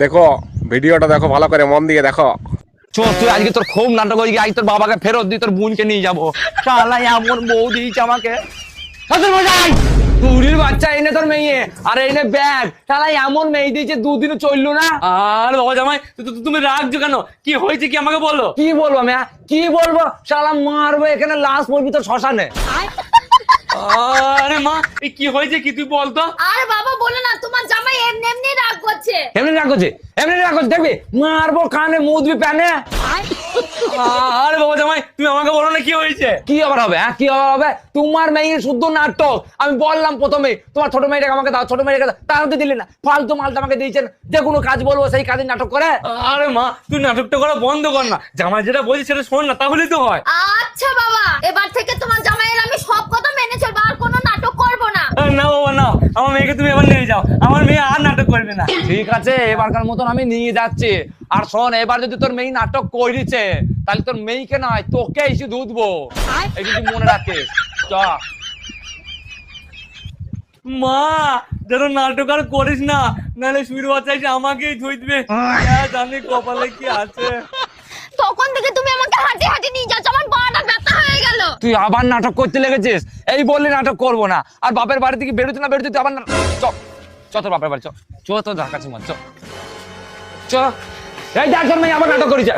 দেখো ভিডিওটা দেখো ভালো করে মন দিয়ে দেখো। চল তুই আজকে তোর খুব নাটক হয়ে গিয়ে আজ তোর বাবাকে ফেরত দিই, তোর বোনকে নিয়ে যাবো। শালা এমন বউ দিয়েছে আমাকে। চুরির বাচ্চা এনে তোর মেয়ে আর এনে ব্যাগ, শালা এমন মেয়ে দিয়েছে দুদিনও চললো না। আর বাবা জামাই তুমি রাখছো কেন? কি হয়েছে কি আমাকে বলো। কি বলবো আমি, কি বলবো? শালা মারবো, এখানে লাশ পড়বি তোর শ্মশানে। আরে মা এই কি হয়েছে কি তুই বলতো। আরে বাবা বলো না, তোমার জামাই এমনি এমনি রাগ করছে। এমনি রাগ করছে, এমনি রাগ করছে, দেখবি মারবো কানে মুদবি প্যানে। আরে বাবা জামাই তুমি আমাকে বলো না কি হয়েছে। কি আবার হবে, হ্যাঁ কি আবার হবে? তোমার মেয়ের শুদ্ধ নাটক। আমি বললাম প্রথমে তোমার ছোট মেয়েটাকে আমাকে দাও, ছোট মেয়েটাকে দাও, তার মধ্যে দিলে না। ফালতু মালটা আমাকে দিয়েছেন, যে কোনো কাজ বলবো সেই কাজে নাটক করে। আরে মা তুই নাটকটা করা বন্ধ কর না, জামাই যেটা বলছি সেটা শোন না, তাহলেই তো হয়। আচ্ছা বাবা, এবার থেকে তোমার জামাইয়ের আমি সব কথা মেনে চলবো, আর কোনো নাটক করবো না। না বাবা না, আমার মেয়েকে তুমি এবার নিয়ে যাও, আমার মেয়ে আর নাটক করবে না। ঠিক আছে, এবারকার মতন আমি নিয়ে যাচ্ছি। আর শোন, এবার যদি তোর মেয়ে নাটক করেছে তাহলে তোর মেয়েকে নয় তোকে এসে দুধবো, এই যদি মনে রাখিস। চ মা যেন নাটক আর করিস না, নাহলে শুরু বাচ্চা এসে আমাকেই ধুইবে। জানি কপালে কি আছে। তখন থেকে তুমি আমাকে হাঁটি হাঁটি নিয়ে যাচ্ছ, আমার পাটা ব্যথা হয়ে গেল। তুই আবার নাটক করতে লেগেছিস। এই বললি নাটক করবো না, আর বাপের বাড়ি থেকে বেরোতে না বেরোতে তুই আবার চ চ তোর বাপের বাড়ি চ, চ তোর কাছে মন চ চ। এই দেখ তোর মেয়ে আবার নাটক করেছে।